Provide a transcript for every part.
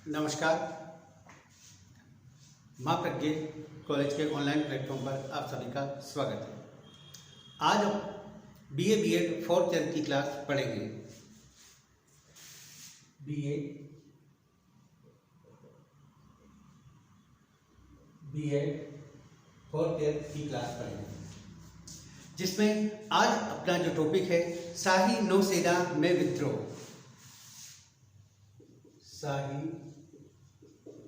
नमस्कार। माँ प्रज्ञा कॉलेज के ऑनलाइन प्लेटफॉर्म पर आप सभी का स्वागत है। आज हम बीए बीएड फोर्थ ईयर की क्लास पढ़ेंगे। बीए बीएड फोर्थ ईयर की क्लास पढ़ेंगे, जिसमें आज अपना जो टॉपिक है शाही नौसेना में विद्रोह। शाही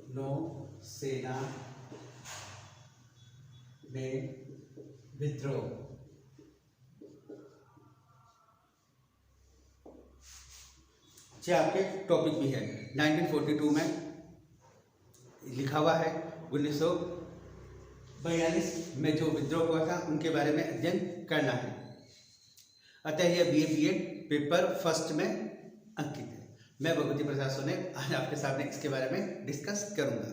नौसेना में विद्रोह। आपके टॉपिक भी है 1942 में लिखा हुआ है। 1942 में जो विद्रोह हुआ था उनके बारे में अध्ययन करना है। अतः यह बीए बीएड पेपर फर्स्ट में अंकित है। मैं भगवती प्रसाद सोने आज आपके सामने इसके बारे में डिस्कस करूंगा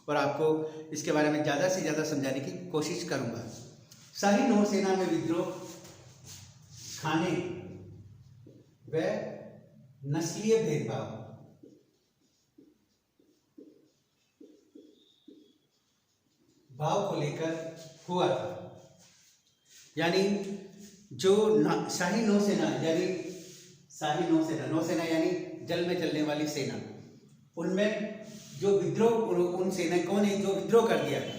और आपको इसके बारे में ज़्यादा से ज़्यादा समझाने की कोशिश करूंगा। शाही नौसेना में विद्रोह खाने व नस्लीय भेदभाव को लेकर हुआ था। यानी जो शाही नौसेना नौसेना यानी जल में चलने वाली सेना, उनमें जो विद्रोह उन सैनिकों ने जो विद्रोह कर दिया था,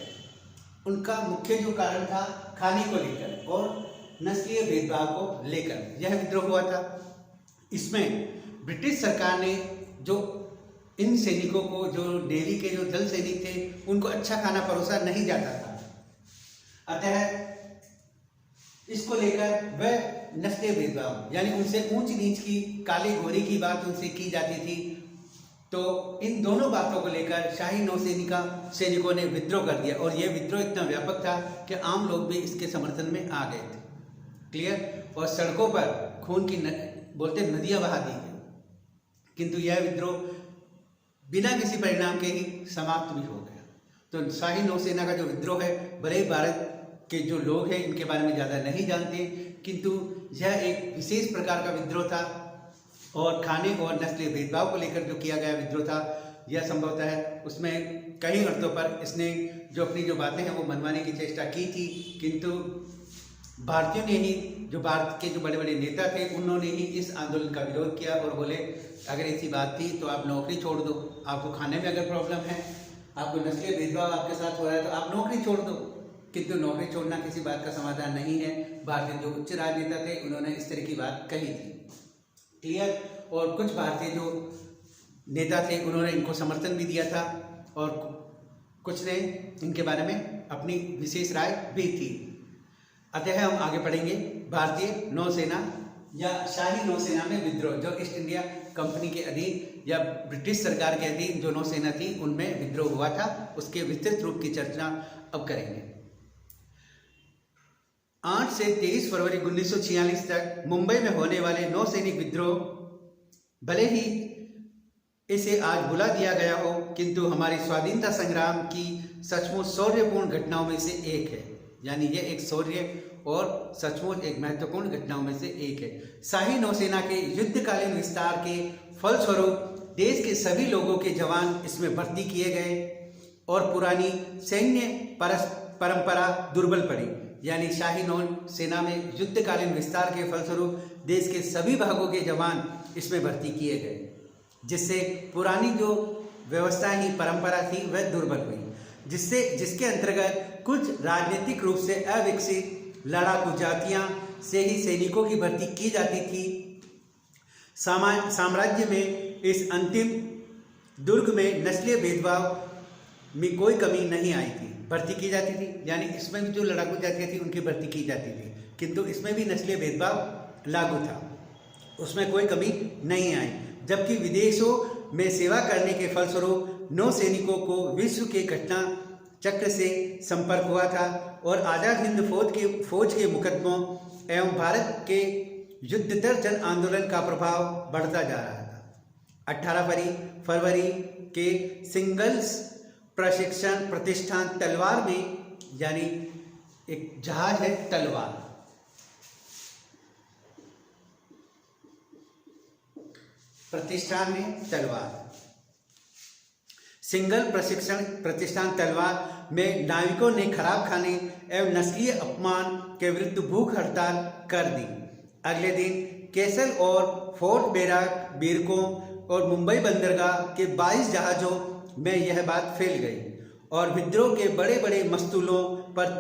उनका मुख्य जो कारण था खाने को लेकर और नस्लीय भेदभाव को लेकर यह विद्रोह हुआ था। इसमें ब्रिटिश सरकार ने जो इन सैनिकों को, जो नेवी के जो जल सैनिक थे, उनको अच्छा खाना परोसा नहीं जाता था। अतः इसको लेकर वह नस्लीय भेदभाव यानी उनसे ऊंच नीच की, काले गोरे की बात उनसे की जाती थी। तो इन दोनों बातों को लेकर शाही सैनिकों ने विद्रोह कर दिया और यह विद्रोह इतना व्यापक था कि आम लोग भी इसके समर्थन में आ गए थे। क्लियर। और सड़कों पर खून की बोलते नदियां बहा दी गई, किंतु यह विद्रोह बिना किसी परिणाम के ही समाप्त भी हो गया। तो शाही नौसेना का जो विद्रोह है, भले ही भारत के जो लोग हैं इनके बारे में ज़्यादा नहीं जानते, किंतु यह एक विशेष प्रकार का विद्रोह था और खाने और नस्लीय भेदभाव को लेकर जो किया गया विद्रोह था, यह संभवतः है उसमें कई अर्थों पर इसने जो अपनी जो बातें हैं वो मनवाने की चेष्टा की थी, किंतु भारतीयों ने ही, जो भारत के जो बड़े बड़े नेता थे, उन्होंने ही इस आंदोलन का विरोध किया और बोले अगर ऐसी बात थी तो आप नौकरी छोड़ दो। आपको खाने में अगर प्रॉब्लम है, आपको नस्लीय भेदभाव आपके साथ हो रहा है, तो आप नौकरी छोड़ दो। किंतु नौकरी छोड़ना किसी बात का समाधान नहीं है। भारतीय जो उच्च राजनेता थे उन्होंने इस तरह की बात कही थी। क्लियर। और कुछ भारतीय जो नेता थे उन्होंने इनको समर्थन भी दिया था और कुछ ने इनके बारे में अपनी विशेष राय भी थी। अतः हम आगे पढ़ेंगे भारतीय नौसेना या शाही नौसेना में विद्रोह। जो ईस्ट इंडिया कंपनी के अधीन या ब्रिटिश सरकार के अधीन जो नौसेना थी उनमें विद्रोह हुआ था, उसके विस्तृत रूप की चर्चा अब करेंगे। 8 से 23 फरवरी 1946 तक मुंबई में होने वाले नौसैनिक विद्रोह, भले ही इसे आज भुला दिया गया हो, किंतु हमारी स्वाधीनता संग्राम की सचमुच शौर्यपूर्ण घटनाओं में से एक है। यानी ये एक शौर्य और सचमुच एक महत्वपूर्ण घटनाओं में से एक है। शाही नौसेना के युद्धकालीन विस्तार के फलस्वरूप देश के सभी लोगों के जवान इसमें भर्ती किए गए और पुरानी सैन्य परंपरा दुर्बल पड़ी। यानी शाही नौसेना में युद्धकालीन विस्तार के फलस्वरूप देश के सभी भागों के जवान इसमें भर्ती किए गए, जिससे पुरानी जो व्यवस्था ही परंपरा थी वह दुर्बल हुई, जिसके अंतर्गत कुछ राजनीतिक रूप से अविकसित लड़ाकू जातियां से ही सैनिकों की भर्ती की जाती थी। साम्राज्य में इस अंतिम दुर्ग में नस्लीय भेदभाव में कोई कमी नहीं आई थी। भर्ती की जाती थी, यानी इसमें भी जो लड़ाकू जातियां थी उनकी भर्ती की जाती थी, किंतु इसमें भी नस्लीय भेदभाव लागू था, उसमें कोई कमी नहीं आई। जबकि विदेशों में सेवा करने के फलस्वरूप नौसैनिकों को विश्व के घटना चक्र से संपर्क हुआ था और आज़ाद हिंद फौज के मुकदमों एवं भारत के युद्धोत्तर जन आंदोलन का प्रभाव बढ़ता जा रहा था। 18 फरवरी के सिंगल्स प्रशिक्षण प्रतिष्ठान तलवार में, यानी एक जहाज है तलवार, प्रतिष्ठान में तलवार, सिंगल प्रशिक्षण प्रतिष्ठान तलवार में नाविकों ने खराब खाने एवं नस्लीय अपमान के विरुद्ध भूख हड़ताल कर दी। अगले दिन केसल और फोर्ट बैराक बीरकों और मुंबई बंदरगाह के 22 जहाज़ों में यह बात फैल गई और विद्रोह के बड़े बड़े मस्तूलों पर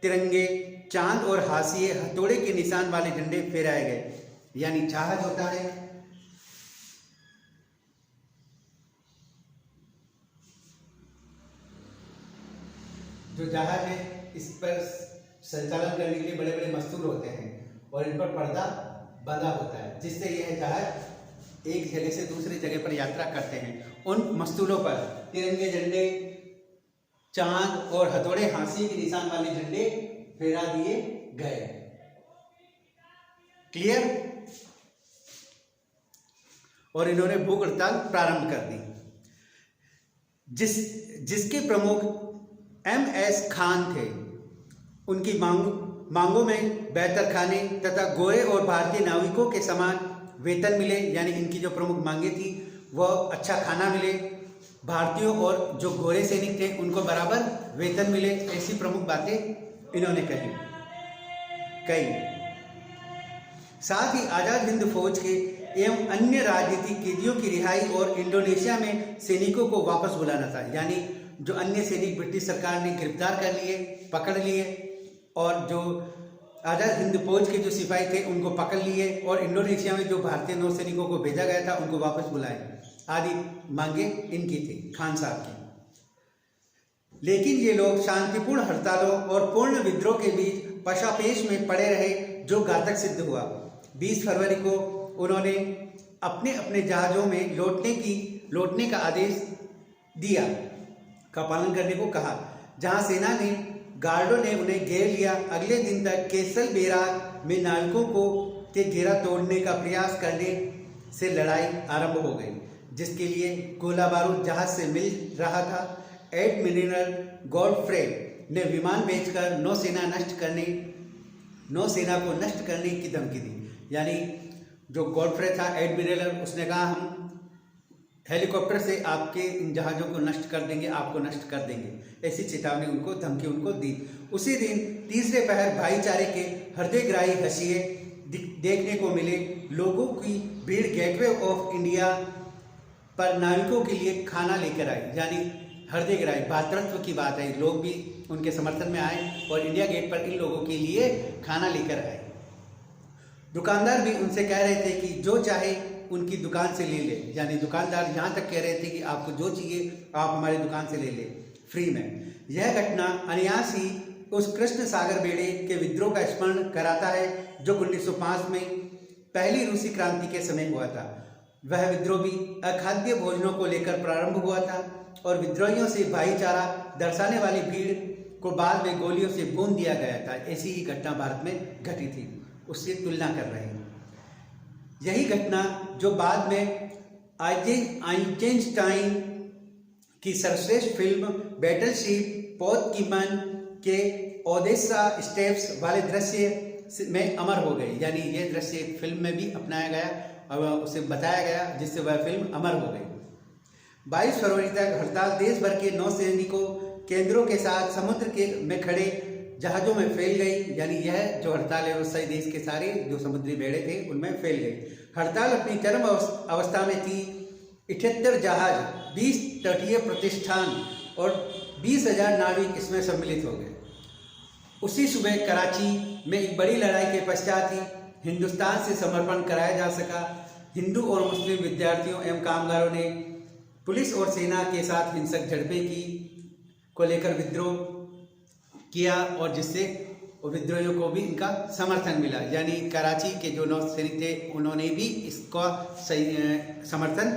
तिरंगे, चांद और हाशिए, हथौड़े के निशान वाले झंडे फहराए गए। यानी जहाज होता है, जो जहाज है इस पर संचालन करने के लिए बड़े बड़े मस्तूल होते हैं और इन पर पर्दा बंधा होता है, जिससे यह जहाज एक जगह से दूसरी जगह पर यात्रा करते हैं। उन मस्तूलों पर तिरंगे झंडे, चांद और हथौड़े, हाशिए के निशान वाले झंडे फहरा दिए गए। क्लियर? और इन्होंने भूख हड़ताल प्रारंभ कर दी, जिसके प्रमुख MS खान थे। उनकी मांगों में बेहतर खाने तथा गोरे और भारतीय नाविकों के समान वेतन मिले, यानी इनकी जो प्रमुख मांगे थी वह अच्छा खाना मिले, भारतीयों और जो गोरे सैनिक थे उनको बराबर वेतन मिले, ऐसी प्रमुख बातें इन्होंने कही। साथ ही आज़ाद हिंद फौज के एवं अन्य राजनीतिक कैदियों की रिहाई और इंडोनेशिया में सैनिकों को वापस बुलाना था। यानी जो अन्य सैनिक ब्रिटिश सरकार ने गिरफ्तार कर लिए, पकड़ लिए, और जो आज़ाद हिंद फौज के जो सिपाही थे उनको पकड़ लिए, और इंडोनेशिया में जो भारतीय नौसैनिकों को भेजा गया था उनको वापस बुलाए, आदि मांगे इनकी थी, खान साहब की। लेकिन ये लोग शांतिपूर्ण हड़तालों और पूर्ण विद्रोह के बीच पशापेश में पड़े रहे, जो घातक सिद्ध हुआ। 20 फरवरी को उन्होंने अपने अपने जहाज़ों में लौटने का आदेश दिया, का पालन करने को कहा। जहां सेना ने गार्डों ने उन्हें घेर लिया। अगले दिन तक केसल बैराक में नाविकों के घेरा तोड़ने का प्रयास करने से लड़ाई आरंभ हो गई, जिसके लिए गोला बारूद जहाज से मिल रहा था। एडमिरल गॉडफ्रे ने विमान भेजकर नौसेना को नष्ट करने की धमकी दी। यानी जो गॉडफ्रे था एडमिरल, उसने कहा हम हेलीकॉप्टर से आपके इन जहाज़ों को नष्ट कर देंगे, आपको नष्ट कर देंगे, ऐसी चेतावनी उनको, धमकी उनको दी। उसी दिन तीसरे पहर भाईचारे के हृदयग्राही हसीए देखने को मिले। लोगों की भीड़ गेटवे ऑफ इंडिया पर नाविकों के लिए खाना लेकर आई। यानी हृदयग्राही, भातृत्व की बात है, लोग भी उनके समर्थन में आए और इंडिया गेट पर इन लोगों के लिए खाना लेकर आए। दुकानदार भी उनसे कह रहे थे कि जो चाहे उनकी दुकान से ले ले। यानी दुकानदार यहाँ तक कह रहे थे कि आपको जो चाहिए आप हमारी दुकान से ले ले फ्री में। यह घटना अनायास ही उस कृष्ण सागर बेड़े के विद्रोह का स्मरण कराता है, जो 1905 में पहली रूसी क्रांति के समय हुआ था। वह विद्रोह भी अखाद्य भोजनों को लेकर प्रारंभ हुआ था और विद्रोहियों से भाईचारा दर्शाने वाली भीड़ को बाद में गोलियों से भून दिया गया था। ऐसी ही घटना भारत में घटी थी, उससे तुलना कर रहे हैं। यही घटना जो बाद में आइंस्टाइन की सर्वश्रेष्ठ फिल्म बैटलशिप पोतकीमन के ओडेसा स्टेप्स वाले दृश्य में अमर हो गई। यानी ये दृश्य फिल्म में भी अपनाया गया और उसे बताया गया, जिससे वह फिल्म अमर हो गई। 22 फरवरी तक हड़ताल देश भर के नौसैनिकों केंद्रों के साथ समुद्र में खड़े जहाज़ों में फैल गई। यानी यह जो हड़ताल है वो सारे देश के सारे जो समुद्री बेड़े थे उनमें फैल गई। हड़ताल अपनी चरम अवस्था में थी। 78 जहाज, 20 तटीय प्रतिष्ठान और 20,000 नाविक इसमें सम्मिलित हो गए। उसी सुबह कराची में एक बड़ी लड़ाई के पश्चात ही हिंदुस्तान से समर्पण कराया जा सका। हिंदू और मुस्लिम विद्यार्थियों एवं कामगारों ने पुलिस और सेना के साथ हिंसक झड़पें को लेकर विद्रोह किया और जिससे विद्रोहियों को भी इनका समर्थन मिला। यानी कराची के जो नौसैनिक थे उन्होंने भी इसका समर्थन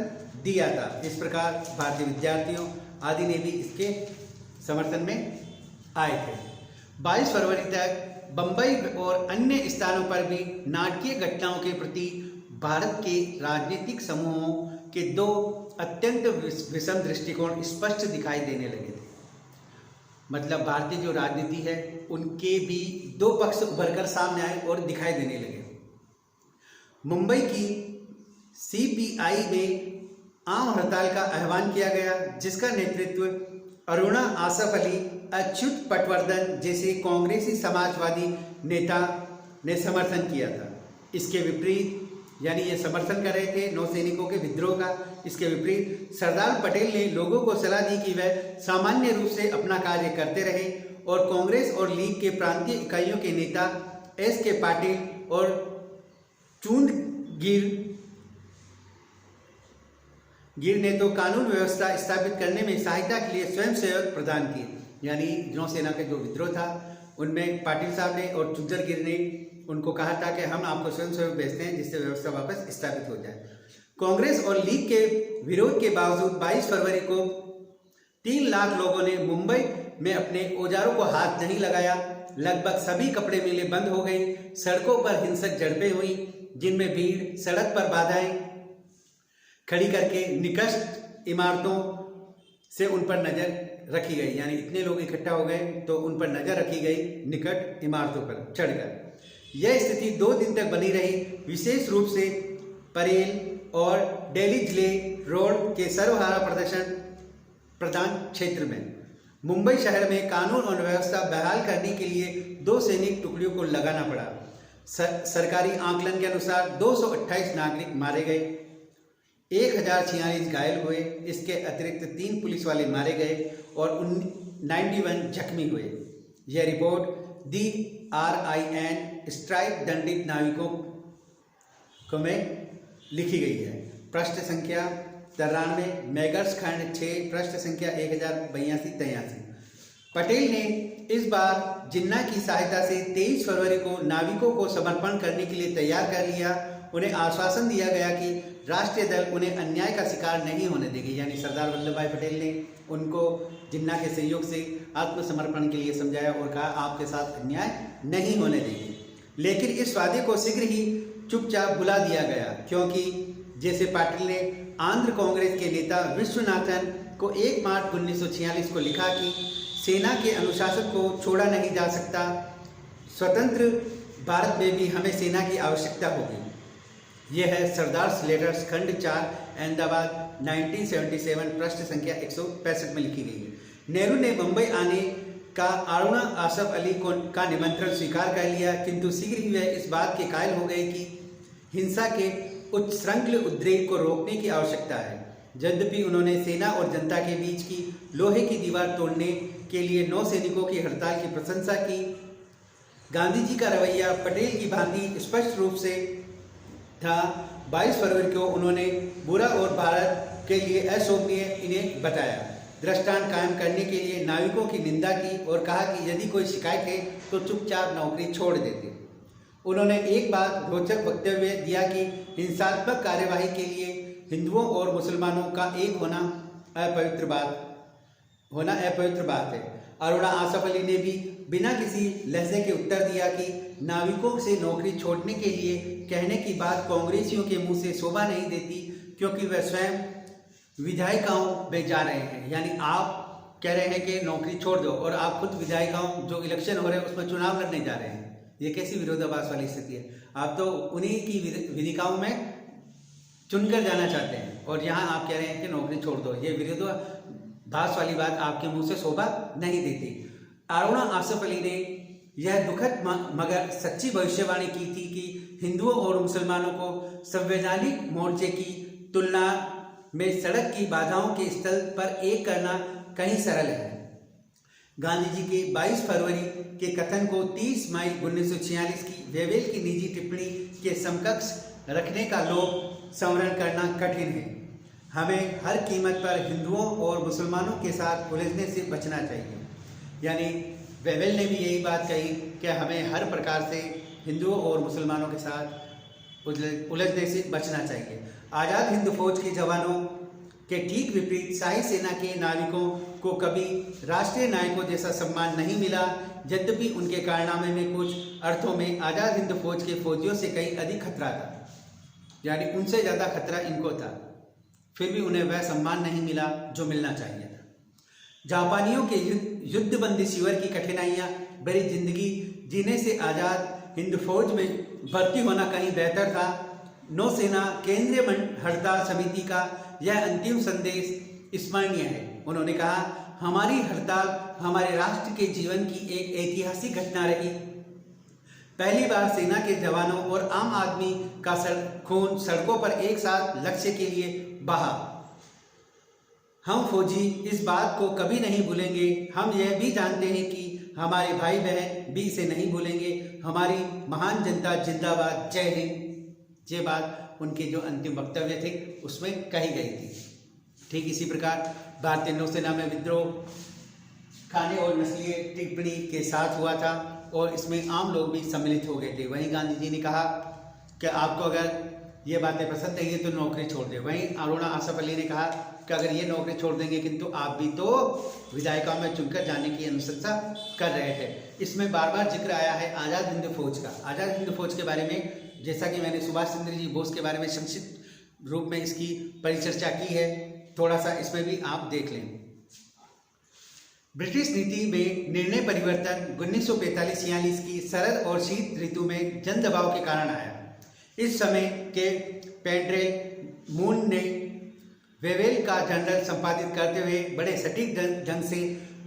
दिया था। इस प्रकार भारतीय विद्यार्थियों आदि ने भी इसके समर्थन में आए थे। 22 फरवरी तक बंबई और अन्य स्थानों पर भी नाटकीय घटनाओं के प्रति भारत के राजनीतिक समूहों के दो अत्यंत विषम दृष्टिकोण स्पष्ट दिखाई देने लगे थे। मतलब भारतीय जो राजनीति है उनके भी दो पक्ष उभरकर सामने आए और दिखाई देने लगे। मुंबई की CPI में आम हड़ताल का आह्वान किया गया, जिसका नेतृत्व अरुणा आसफ अली, अच्युत पटवर्धन जैसे कांग्रेसी समाजवादी नेता ने समर्थन किया था। इसके विपरीत, यानी ये समर्थन कर रहे थे नौसैनिकों के विद्रोह का, इसके विपरीत सरदार पटेल ने लोगों को सलाह दी कि वह सामान्य रूप से अपना कार्य करते रहे और कांग्रेस और लीग के प्रांतीय इकाइयों के नेता S.K. पाटिल और चुंडगिर ने तो कानून व्यवस्था स्थापित करने में सहायता के लिए स्वयंसेवक प्रदान किए। यानी नौसेना के जो विद्रोह था उनमें पाटिल साहब ने और चुंडगिर ने उनको कहा था कि हम आपको स्वयंसेवक भेजते हैं जिससे व्यवस्था वापस स्थापित हो जाए। कांग्रेस और लीग के विरोध के बावजूद 22 फरवरी को 3 लाख लोगों ने मुंबई में अपने औजारों को हाथ नहीं लगाया। लगभग सभी कपड़े मिलें बंद हो गई। सड़कों पर हिंसक झड़पें हुई, जिनमें भीड़ सड़क पर बाधाएं खड़ी करके निकट इमारतों से उन पर नजर रखी गई। यानी इतने लोग इकट्ठा हो गए तो उन पर नजर रखी गई निकट इमारतों पर चढ़कर। यह स्थिति 2 दिन तक बनी रही, विशेष रूप से परेल और डेलीजले रोड के सर्वहारा प्रधान क्षेत्र में। मुंबई शहर में कानून और व्यवस्था बहाल करने के लिए 2 सैनिक टुकड़ियों को लगाना पड़ा। सरकारी आंकलन के अनुसार 228 नागरिक मारे गए, 1046 घायल हुए। इसके अतिरिक्त 3 पुलिस वाले मारे गए और 91 जख्मी हुए। यह रिपोर्ट दी RIN स्ट्राइक दंडित नाविकों को में लिखी गई है। पृष्ठ संख्या 93, मैगर्स खंड 6, पृष्ठ संख्या 1082-83। पटेल ने इस बार जिन्ना की सहायता से 23 फरवरी को नाविकों को समर्पण करने के लिए तैयार कर लिया। उन्हें आश्वासन दिया गया कि राष्ट्रीय दल उन्हें अन्याय का शिकार नहीं होने देगी। यानी सरदार वल्लभ भाई पटेल ने उनको जिन्ना के सहयोग से आत्मसमर्पण के लिए समझाया और कहा आपके साथ अन्याय नहीं होने देंगे। लेकिन इस वादे को शीघ्र ही चुपचाप भुला दिया गया, क्योंकि जैसे पाटिल ने आंध्र कांग्रेस के नेता विश्वनाथन को 1 मार्च 1946 को लिखा कि सेना के अनुशासन को छोड़ा नहीं जा सकता, स्वतंत्र भारत में भी हमें सेना की आवश्यकता होगी। यह है सरदार लेटर्स खंड 4, अहमदाबाद 1977, पृष्ठ संख्या 165 में लिखी गई है। नेहरू ने मुंबई आने का अरुणा आसफ अली का निमंत्रण स्वीकार कर लिया, किंतु शीघ्र ही वह इस बात के कायल हो गए कि हिंसा के उच्छृंखल उद्रेक को रोकने की आवश्यकता है। यद्यपि उन्होंने सेना और जनता के बीच की लोहे की दीवार तोड़ने के लिए नौसैनिकों की हड़ताल की प्रशंसा की। गांधी जी का रवैया पटेल की भांति स्पष्ट रूप से था। 22 फरवरी को उन्होंने बुरा और भारत के लिए अशोभनीय इन्हें बताया। दृष्टांत कायम करने के लिए नाविकों की निंदा की और कहा कि यदि कोई शिकायत है तो चुपचाप नौकरी छोड़ देते। उन्होंने एक बात रोचक वक्तव्य दिया कि हिंसात्मक कार्यवाही के लिए हिंदुओं और मुसलमानों का एक होना अपवित्र बात है। अरुणा आसफ अली ने भी बिना किसी लहजे के उत्तर दिया कि नाविकों से नौकरी छोड़ने के लिए कहने की बात कांग्रेसियों के मुंह से शोभा नहीं देती, क्योंकि वह स्वयं विधायिकाओं में जा रहे हैं। यानी आप कह रहे हैं कि नौकरी छोड़ दो और आप खुद विधायिकाओं जो इलेक्शन हो रहे हैं उसमें चुनाव लड़ने जा रहे हैं। ये कैसी विरोधाभास वाली स्थिति है। आप तो उन्हीं की विधिकाओं में चुनकर जाना चाहते हैं और यहाँ आप कह रहे हैं कि नौकरी छोड़ दो। ये विरोधाभास वाली बात आपके मुंह से शोभा नहीं देती। अरुणा आसफ अली ने यह दुखद मगर सच्ची भविष्यवाणी की थी कि हिंदुओं और मुसलमानों को संवैधानिक मोर्चे की तुलना में सड़क की बाधाओं के स्थल पर एक करना कहीं सरल है। गांधी जी के 22 फरवरी के कथन को 30 मई 1946 की वेवेल की निजी टिप्पणी के समकक्ष रखने का लोभ संवरण करना कठिन है। हमें हर कीमत पर हिंदुओं और मुसलमानों के साथ उलझने से बचना चाहिए। यानी वेवेल ने भी यही बात कही कि हमें हर प्रकार से हिंदुओं और मुसलमानों के साथ उलझने से बचना चाहिए। आज़ाद हिंद फौज के जवानों के ठीक विपरीत शाही सेना के नाविकों को कभी राष्ट्रीय नायकों जैसा सम्मान नहीं मिला। यद्यपि उनके कारनामे में कुछ अर्थों में आज़ाद हिंद फौज के फौजियों से कहीं अधिक खतरा था, यानी उनसे ज़्यादा खतरा इनको था, फिर भी उन्हें वह सम्मान नहीं मिला जो मिलना चाहिए था। जापानियों के युद्धबंदी शिविर की कठिनाइयाँ भरी जिंदगी जीने से आज़ाद हिंद फौज में भर्ती होना कहीं बेहतर था। नौसेना केंद्रीय हड़ताल समिति का यह अंतिम संदेश स्मरणीय है। उन्होंने कहा, हमारी हड़ताल हमारे राष्ट्र के जीवन की एक ऐतिहासिक घटना रही। पहली बार सेना के जवानों और आम आदमी का खून सड़कों पर एक साथ लक्ष्य के लिए बहा। हम फौजी इस बात को कभी नहीं भूलेंगे। हम यह भी जानते हैं कि हमारे भाई बहन भी इसे नहीं भूलेंगे। हमारी महान जनता जिंदाबाद, जय हिंद। ये बात उनके जो अंतिम वक्तव्य थे उसमें कही गई थी। ठीक इसी प्रकार भारतीय नौसेना में विद्रोह खाने और नस्लीय टिप्पणी के साथ हुआ था और इसमें आम लोग भी सम्मिलित हो गए थे। वहीं गांधी जी ने कहा कि आपको अगर ये बातें पसंद नहीं है तो नौकरी छोड़ दें। वहीं अरुणा आसफ अली ने कहा कि अगर ये नौकरी छोड़ देंगे किंतु आप भी तो विधायिका में चुनकर जाने की अनुशंसा कर रहे थे। इसमें बार बार जिक्र आया है आज़ाद हिंद फौज का। आज़ाद हिंद फौज के बारे में जैसा कि मैंने सुभाष चंद्र जी बोस के बारे में संक्षिप्त रूप में इसकी परिचर्चा की है, थोड़ा सा इसमें भी आप देख लें। ब्रिटिश नीति में निर्णय परिवर्तन 1945-46 की शरद और शीत ऋतु में जन दबाव के कारण आया। इस समय के पेड्रेल मून ने वेवेल का जर्नल संपादित करते हुए बड़े सटीक ढंग से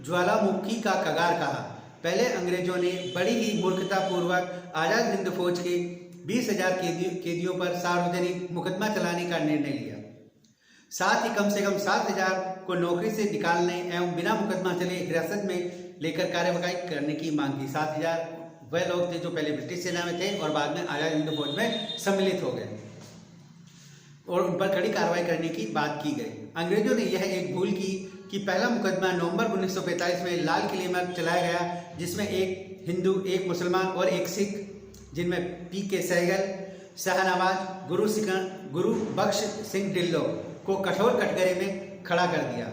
ज्वालामुखी का कगार कहा। पहले अंग्रेजों ने बड़ी ही मूर्खतापूर्वक आज़ाद हिंद फौज के 20,000 कैदियों पर सार्वजनिक मुकदमा चलाने का निर्णय लिया। साथ ही कम से कम 7,000 को नौकरी से निकालने एवं बिना मुकदमा चले हिरासत में लेकर कार्यवाही करने की मांग की। 7,000 वह लोग थे जो पहले ब्रिटिश सेना में थे और बाद में आज़ाद हिंद फौज में सम्मिलित हो गए और उन पर कड़ी कार्रवाई करने की बात की गई। अंग्रेजों ने यह एक भूल की कि पहला मुकदमा नवंबर 1945 में लाल किले में चलाया गया, जिसमें एक हिंदू, एक मुसलमान और एक सिख, जिनमें पी.के. सहगल, शाहनवाज, गुरु बख्श सिंह ढिल्लो को कठोर कटघरे में खड़ा कर दिया,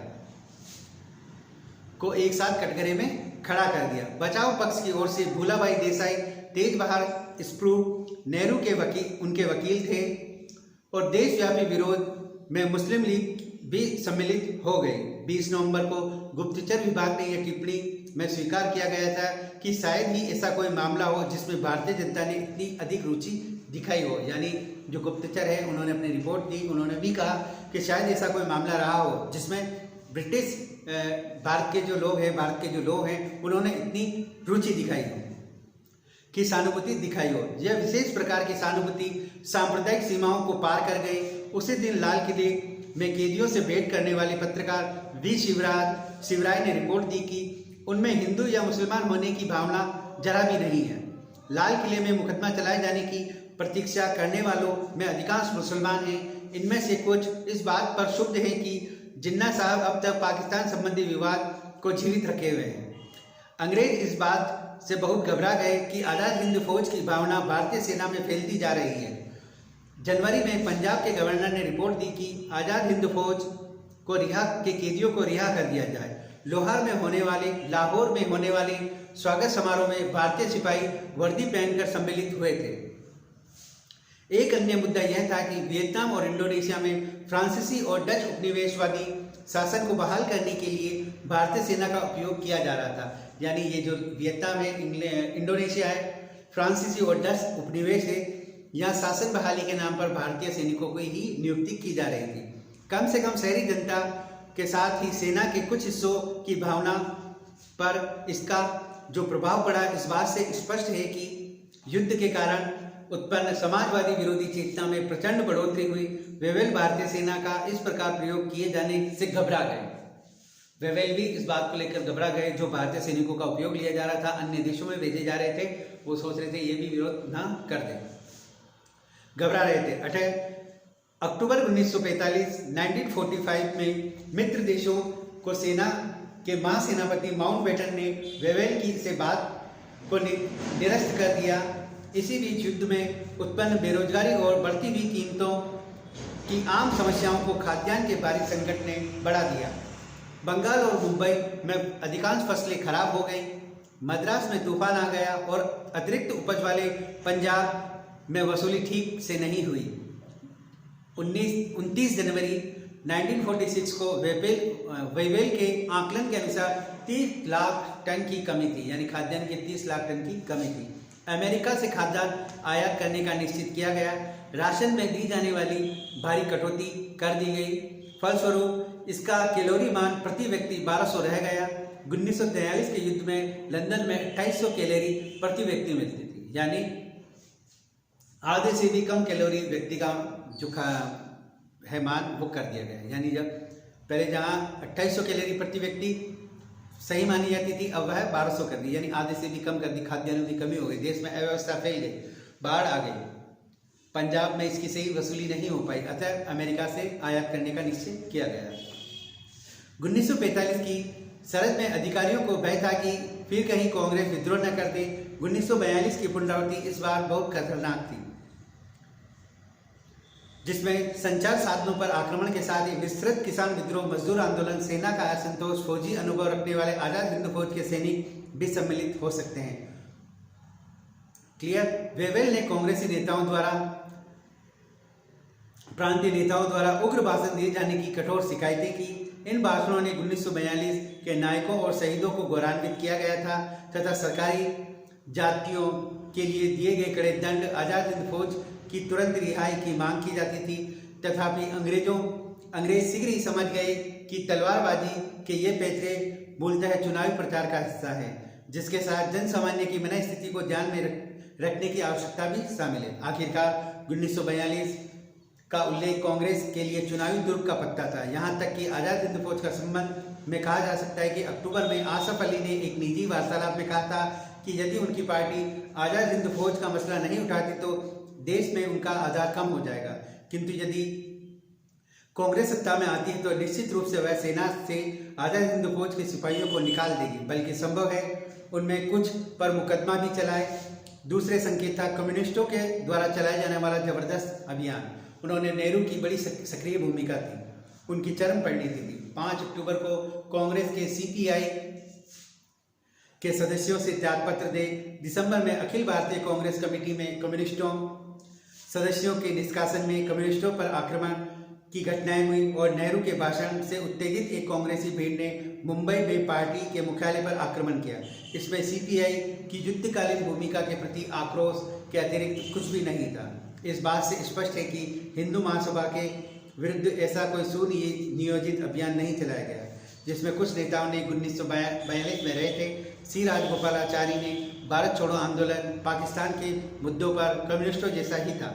को एक साथ कटघरे में खड़ा कर दिया। बचाव पक्ष की ओर से भूलाबाई देसाई, तेज बहादुर स्प्रू, नेहरू के उनके वकील थे और देशव्यापी विरोध में मुस्लिम लीग भी सम्मिलित हो गई। 20 नवंबर को गुप्तचर विभाग ने यह टिप्पणी में स्वीकार किया गया था कि शायद ही ऐसा कोई मामला हो जिसमें भारतीय जनता ने इतनी अधिक रुचि दिखाई हो। यानी जो गुप्तचर है उन्होंने अपनी रिपोर्ट दी, उन्होंने भी कहा कि शायद ऐसा कोई मामला रहा हो जिसमें ब्रिटिश भारत के जो लोग हैं उन्होंने इतनी रुचि दिखाई हो, की सहानुभूति दिखाई हो। यह विशेष प्रकार की सहानुभूति सांप्रदायिक सीमाओं को पार कर गई। उसी दिन लाल किले में कैदियों से भेंट करने वाले पत्रकार वी शिवराय ने रिपोर्ट दी कि उनमें हिंदू या मुसलमान होने की भावना जरा भी नहीं है। लाल किले में मुकदमा चलाए जाने की प्रतीक्षा करने वालों में अधिकांश मुसलमान हैं। इनमें से कुछ इस बात पर क्षुब्ध हैं कि जिन्ना साहब अब तक पाकिस्तान संबंधी विवाद को जीवित रखे हुए हैं। अंग्रेज इस बात से बहुत घबरा गए कि आज़ाद हिंद फौज की भावना भारतीय सेना में फैलती जा रही है। जनवरी में पंजाब के गवर्नर ने रिपोर्ट दी कि आज़ाद हिंद फौज को कैदियों को रिहा कर दिया जाए। लाहौर में होने वाले स्वागत समारोह में भारतीय सिपाही वर्दी पहनकर सम्मिलित हुए थे। एक अन्य मुद्दा यह था कि वियतनाम और इंडोनेशिया में फ्रांसीसी और डच उपनिवेशवादी शासन को बहाल करने के लिए भारतीय सेना का उपयोग किया जा रहा था। यानी ये जो वियतनाम है, इंडोनेशिया है, फ्रांसीसी और डच उपनिवेश है, यहाँ शासन बहाली के नाम पर भारतीय सैनिकों की ही नियुक्ति की जा रही थी। कम से कम शहरी जनता के साथ ही सेना के कुछ हिस्सों की भावना पर इसका जो प्रभाव पड़ा इस बात से स्पष्ट है कि युद्ध के कारण उत्पन्न समाजवादी विरोधी चेतना में प्रचंड बढ़ोतरी हुई। वेवेल भारतीय सेना का इस प्रकार प्रयोग किए जाने से घबरा गए। वेवेल भी इस बात को लेकर घबरा गए, जो भारतीय सैनिकों का उपयोग लिया जा रहा था, अन्य देशों में भेजे जा रहे थे, वो सोच रहे थे ये भी विरोध ना कर दे, घबरा रहे थे। 8 अक्टूबर 1945 में मित्र देशों को सेना के महासेनापति माउंटबेटन ने वेवेल की से बात को निरस्त कर दिया। इसी बीच युद्ध में उत्पन्न बेरोजगारी और बढ़ती हुई कीमतों की आम समस्याओं को खाद्यान्न के भारी संकट ने बढ़ा दिया। बंगाल और मुंबई में अधिकांश फसलें खराब हो गईं। मद्रास में तूफान आ गया और अतिरिक्त उपज वाले पंजाब में वसूली ठीक से नहीं हुई। 29 जनवरी 1946 को वेवेल के आकलन के अनुसार 30 लाख टन की कमी थी, यानी खाद्यान्न के 30 लाख टन की कमी थी। अमेरिका से खाद्यान्न आयात करने का निश्चित किया गया। राशन में दी जाने वाली भारी कटौती कर दी गई। फलस्वरूप इसका कैलोरी मान प्रति व्यक्ति 1200 रह गया। 1943 के युद्ध में लंदन में 2800 कैलोरी प्रति व्यक्ति मिलती थी, यानी आधे से भी कम कैलोरी व्यक्ति का जो है मान वो कर दिया गया। यानी जब पहले जहाँ 2800 कैलोरी प्रति व्यक्ति सही मानी जाती थी, अब वह 1200 कर दी, यानी आधे से भी कम कर दी। खाद्यान्नों की कमी हो गई, देश में अव्यवस्था फैल गई, बाढ़ आ गई, पंजाब में इसकी सही वसूली नहीं हो पाई, अतः अमेरिका से आयात करने का निश्चय किया गया। 1945 की शरद में अधिकारियों को भय था कि फिर कहीं कांग्रेस विद्रोह न कर दे। 1942 की पुनरावृत्ति इस बार बहुत खतरनाक थी, जिसमें संचार साधनों पर आक्रमण के साथ ही विस्तृत किसान विद्रोह, मजदूर आंदोलन, सेना का असंतोष, फौजी अनुभव रखने वाले आजाद हिंद फौज के सैनिक भी सम्मिलित हो सकते हैं। क्लियर। वेवेल ने कांग्रेसी नेताओं द्वारा, प्रांतीय नेताओं द्वारा उग्र भाषण दिए जाने की कठोर शिकायतें की। इन भाषणों ने 1942 के नायकों और शहीदों को गौरवान्वित किया गया था तथा सरकारी जातियों के लिए दिए गए कड़े दंड, आजाद हिंद फौज की तुरंत रिहाई की मांग की जाती थी। तथापि अंग्रेज शीघ्र ही समझ गए कि तलवारबाजी के ये पैतरे मूलतः चुनावी प्रचार का हिस्सा है, जिसके साथ जन सामान्य की मन स्थिति को ध्यान में रखने की आवश्यकता भी शामिल है। आखिरकार 1942 का उल्लेख कांग्रेस के लिए चुनावी दुर्ग का पत्ता था। यहाँ तक कि आजाद हिंद फौज का संबंध में कहा जा सकता है कि अक्टूबर में आसफ अली ने एक निजी वार्तालाप में कहा था कि यदि उनकी पार्टी आजाद हिंद फौज का मसला नहीं उठाती तो देश में उनका आधार कम हो जाएगा, किंतु यदि कांग्रेस सत्ता में आती है तो निश्चित रूप से वह सेना से आजाद हिंद फौज के सिपाहियों को निकाल देगी, बल्कि संभव है उनमें कुछ पर मुकदमा भी चलाए। दूसरे संकेत था कम्युनिस्टों के द्वारा चलाया जाने वाला जबरदस्त अभियान। उन्होंने नेहरू की बड़ी सक्रिय भूमिका थी, उनकी चरम परिणति थी। 5 अक्टूबर को कांग्रेस के सीपीआई के सदस्यों से त्यागपत्र दे। दिसंबर में अखिल भारतीय कांग्रेस कमेटी में कम्युनिस्टों सदस्यों के निष्कासन में कम्युनिस्टों पर आक्रमण की घटनाएं हुई और नेहरू के भाषण से उत्तेजित एक कांग्रेसी भीड़ ने मुंबई में पार्टी के मुख्यालय पर आक्रमण किया। इसमें सीपीआई की युद्धकालीन भूमिका के प्रति आक्रोश के अतिरिक्त कुछ भी नहीं था। इस बात से स्पष्ट है कि हिंदू महासभा के विरुद्ध ऐसा कोई सुनियोजित अभियान नहीं चलाया गया, जिसमें कुछ नेताओं ने 1942 में रहे थे। सी राजगोपालाचारी ने भारत छोड़ो आंदोलन, पाकिस्तान के मुद्दों पर कम्युनिस्टों जैसा ही था,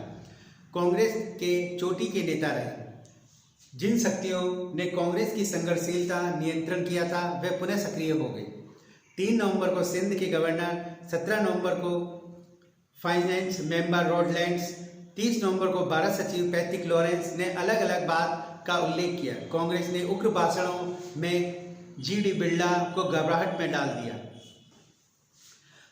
कांग्रेस के चोटी के नेता रहे। जिन शक्तियों ने कांग्रेस की संघर्षशीलता नियंत्रण किया था वे पुनः सक्रिय हो गए। 3 नवंबर को सिंध के गवर्नर, 17 नवंबर को फाइनेंस मेंबर रॉडलैंड्स, 30 नवंबर को भारत सचिव पैट्रिक लॉरेंस ने अलग अलग बात का उल्लेख किया। कांग्रेस ने उग्र भाषणों में जीडी बिरला को घबराहट में डाल दिया।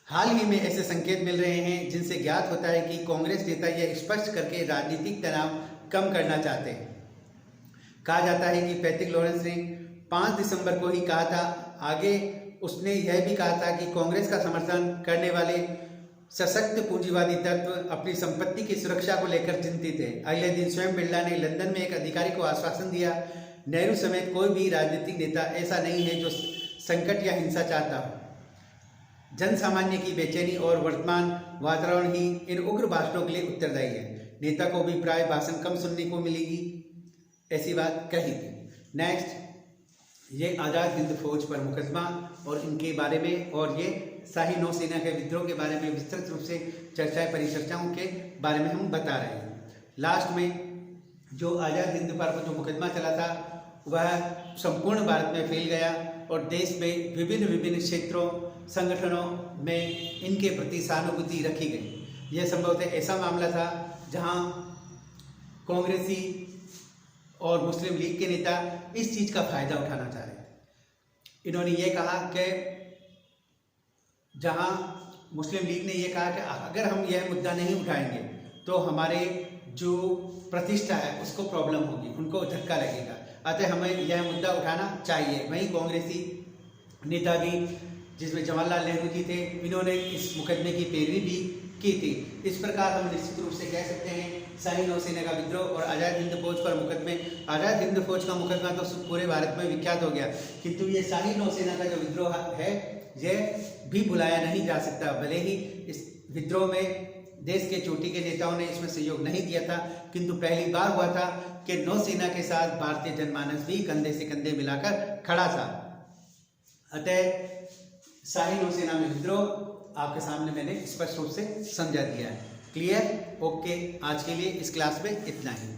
हाल ही में ऐसे संकेत मिल रहे हैं जिनसे ज्ञात होता है कि कांग्रेस नेता यह स्पष्ट करके राजनीतिक तनाव कम करना चाहते हैं। कहा जाता है कि पैट्रिक लॉरेंस ने 5 दिसंबर को ही कहा था। आगे उसने यह भी कहा था कि कांग्रेस का समर्थन करने वाले सशक्त पूंजीवादी तत्व अपनी संपत्ति की सुरक्षा को लेकर चिंतित है। अगले दिन स्वयं बिरला ने लंदन में एक अधिकारी को आश्वासन दिया, नेहरू समेत कोई भी राजनीतिक नेता ऐसा नहीं है जो संकट या हिंसा चाहता हो। जन सामान्य की बेचैनी और वर्तमान वातावरण ही इन उग्र भाषणों के लिए उत्तरदायी है। नेता को भी प्राय भाषण कम सुनने को मिलेगी, ऐसी बात कही थी। नेक्स्ट, ये आज़ाद हिंद फौज पर मुकदमा और इनके बारे में और ये शाही नौसेना के विद्रोह के बारे में विस्तृत रूप से चर्चाएं परिचर्चाओं के बारे में हम बता रहे हैं। लास्ट में जो आज़ाद हिंद पर जो मुकदमा चला था वह संपूर्ण भारत में फैल गया और देश में विभिन्न क्षेत्रों संगठनों में इनके प्रति सहानुभूति रखी गई। यह संभवतः ऐसा मामला था जहां कांग्रेसी और मुस्लिम लीग के नेता इस चीज़ का फायदा उठाना चाह रहे थे। इन्होंने ये कहा कि जहां मुस्लिम लीग ने यह कहा कि अगर हम यह मुद्दा नहीं उठाएंगे तो हमारे जो प्रतिष्ठा है उसको प्रॉब्लम होगी, उनको धक्का लगेगा, अतः हमें यह मुद्दा उठाना चाहिए। वहीं कांग्रेसी नेता भी, जिसमें जवाहरलाल नेहरू जी थे, इन्होंने इस मुकदमे की पैरवी भी की थी। इस प्रकार हम निश्चित रूप से कह सकते हैं शाही नौसेना का विद्रोह और आज़ाद हिंद फौज पर मुकदमे। आज़ाद हिंद फौज का मुकदमा तो पूरे भारत में विख्यात हो गया, किंतु ये शाही नौसेना का जो विद्रोह है यह भी भुलाया नहीं जा सकता। भले ही इस विद्रोह में देश के चोटी के नेताओं ने इसमें सहयोग नहीं दिया था, किंतु पहली बार हुआ था कि नौसेना के साथ भारतीय जनमानस भी कंधे से कंधे मिलाकर खड़ा था। अतः शाही नौसेना में विद्रोह आपके सामने मैंने स्पष्ट रूप से समझा दिया है। क्लियर? ओके, आज के लिए इस क्लास में इतना ही।